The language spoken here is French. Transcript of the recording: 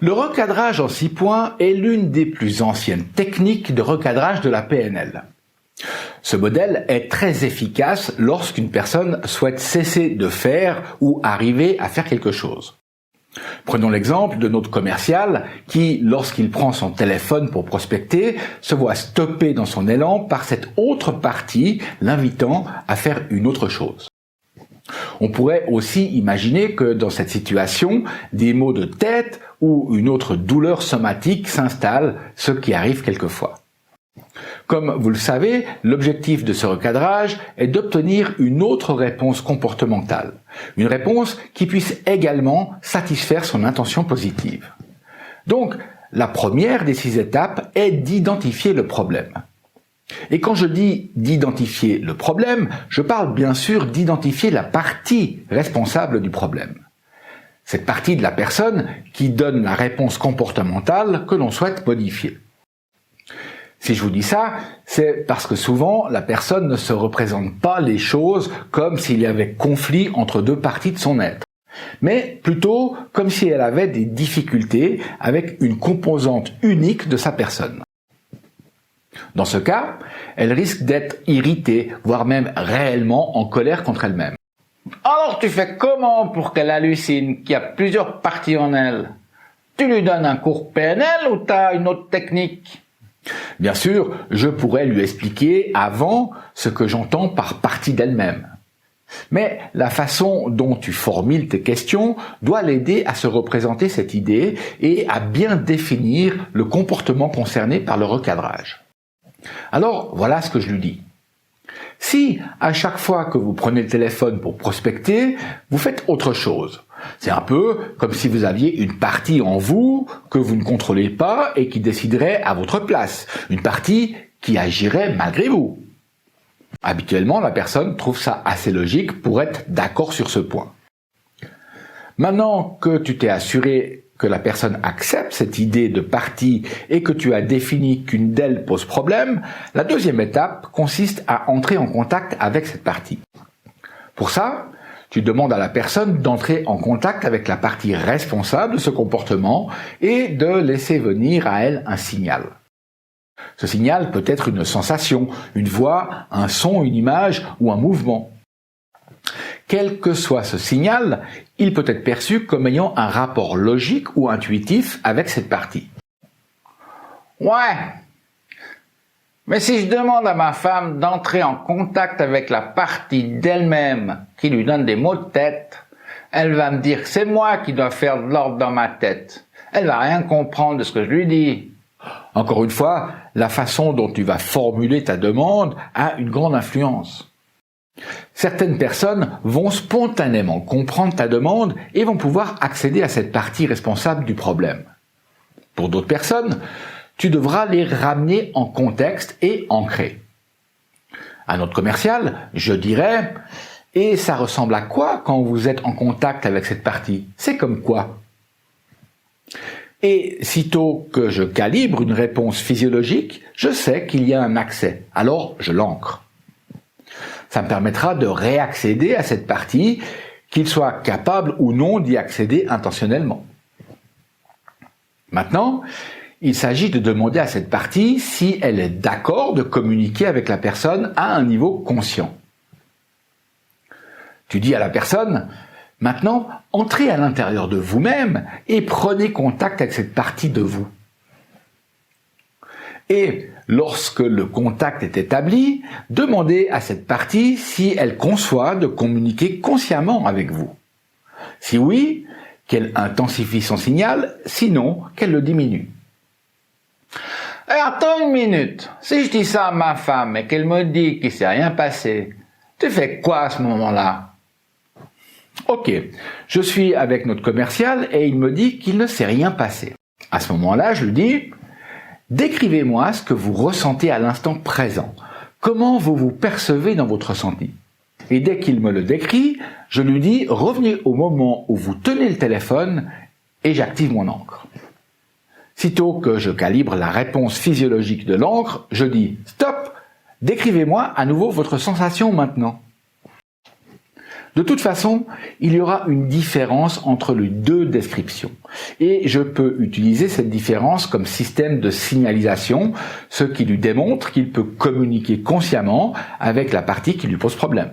Le recadrage en 6 points est l'une des plus anciennes techniques de recadrage de la PNL. Ce modèle est très efficace lorsqu'une personne souhaite cesser de faire ou arriver à faire quelque chose. Prenons l'exemple de notre commercial qui, lorsqu'il prend son téléphone pour prospecter, se voit stoppé dans son élan par cette autre partie l'invitant à faire une autre chose. On pourrait aussi imaginer que dans cette situation, des maux de tête ou une autre douleur somatique s'installent, ce qui arrive quelquefois. Comme vous le savez, l'objectif de ce recadrage est d'obtenir une autre réponse comportementale, une réponse qui puisse également satisfaire son intention positive. Donc, la première des 6 étapes est d'identifier le problème. Et quand je dis d'identifier le problème, je parle bien sûr d'identifier la partie responsable du problème. Cette partie de la personne qui donne la réponse comportementale que l'on souhaite modifier. Si je vous dis ça, c'est parce que souvent, la personne ne se représente pas les choses comme s'il y avait conflit entre 2 parties de son être, mais plutôt comme si elle avait des difficultés avec une composante unique de sa personne. Dans ce cas, elle risque d'être irritée, voire même réellement en colère contre elle-même. Alors tu fais comment pour qu'elle hallucine qu'il y a plusieurs parties en elle? Tu lui donnes un cours PNL ou t'as une autre technique? Bien sûr, je pourrais lui expliquer avant ce que j'entends par partie d'elle-même. Mais la façon dont tu formules tes questions doit l'aider à se représenter cette idée et à bien définir le comportement concerné par le recadrage. Alors, voilà ce que je lui dis. Si, à chaque fois que vous prenez le téléphone pour prospecter, vous faites autre chose, c'est un peu comme si vous aviez une partie en vous que vous ne contrôlez pas et qui déciderait à votre place, une partie qui agirait malgré vous. Habituellement, la personne trouve ça assez logique pour être d'accord sur ce point. Maintenant que tu t'es assuré que la personne accepte cette idée de partie et que tu as défini qu'une d'elles pose problème, la deuxième étape consiste à entrer en contact avec cette partie. Pour ça, tu demandes à la personne d'entrer en contact avec la partie responsable de ce comportement et de laisser venir à elle un signal. Ce signal peut être une sensation, une voix, un son, une image ou un mouvement. Quel que soit ce signal, il peut être perçu comme ayant un rapport logique ou intuitif avec cette partie. Ouais, mais si je demande à ma femme d'entrer en contact avec la partie d'elle-même qui lui donne des maux de tête, elle va me dire que c'est moi qui dois faire de l'ordre dans ma tête. Elle va rien comprendre de ce que je lui dis. Encore une fois, la façon dont tu vas formuler ta demande a une grande influence. Certaines personnes vont spontanément comprendre ta demande et vont pouvoir accéder à cette partie responsable du problème. Pour d'autres personnes, tu devras les ramener en contexte et ancrer. À notre commercial, je dirais « Et ça ressemble à quoi quand vous êtes en contact avec cette partie? C'est comme quoi ?» Et sitôt que je calibre une réponse physiologique, je sais qu'il y a un accès, alors je l'ancre. Ça me permettra de réaccéder à cette partie, qu'il soit capable ou non d'y accéder intentionnellement. Maintenant, il s'agit de demander à cette partie si elle est d'accord de communiquer avec la personne à un niveau conscient. Tu dis à la personne, maintenant, entrez à l'intérieur de vous-même et prenez contact avec cette partie de vous. Et lorsque le contact est établi, demandez à cette partie si elle conçoit de communiquer consciemment avec vous. Si oui, qu'elle intensifie son signal, sinon qu'elle le diminue. Attends une minute, si je dis ça à ma femme et qu'elle me dit qu'il ne s'est rien passé, tu fais quoi à ce moment-là? Ok, je suis avec notre commercial et il me dit qu'il ne s'est rien passé. À ce moment-là, je lui dis, décrivez-moi ce que vous ressentez à l'instant présent. Comment vous vous percevez dans votre ressenti? Et dès qu'il me le décrit, je lui dis, revenez au moment où vous tenez le téléphone et j'active mon encre. Sitôt que je calibre la réponse physiologique de l'encre, je dis « Stop ! Décrivez-moi à nouveau votre sensation maintenant ». De toute façon, il y aura une différence entre les deux descriptions. Et je peux utiliser cette différence comme système de signalisation, ce qui lui démontre qu'il peut communiquer consciemment avec la partie qui lui pose problème.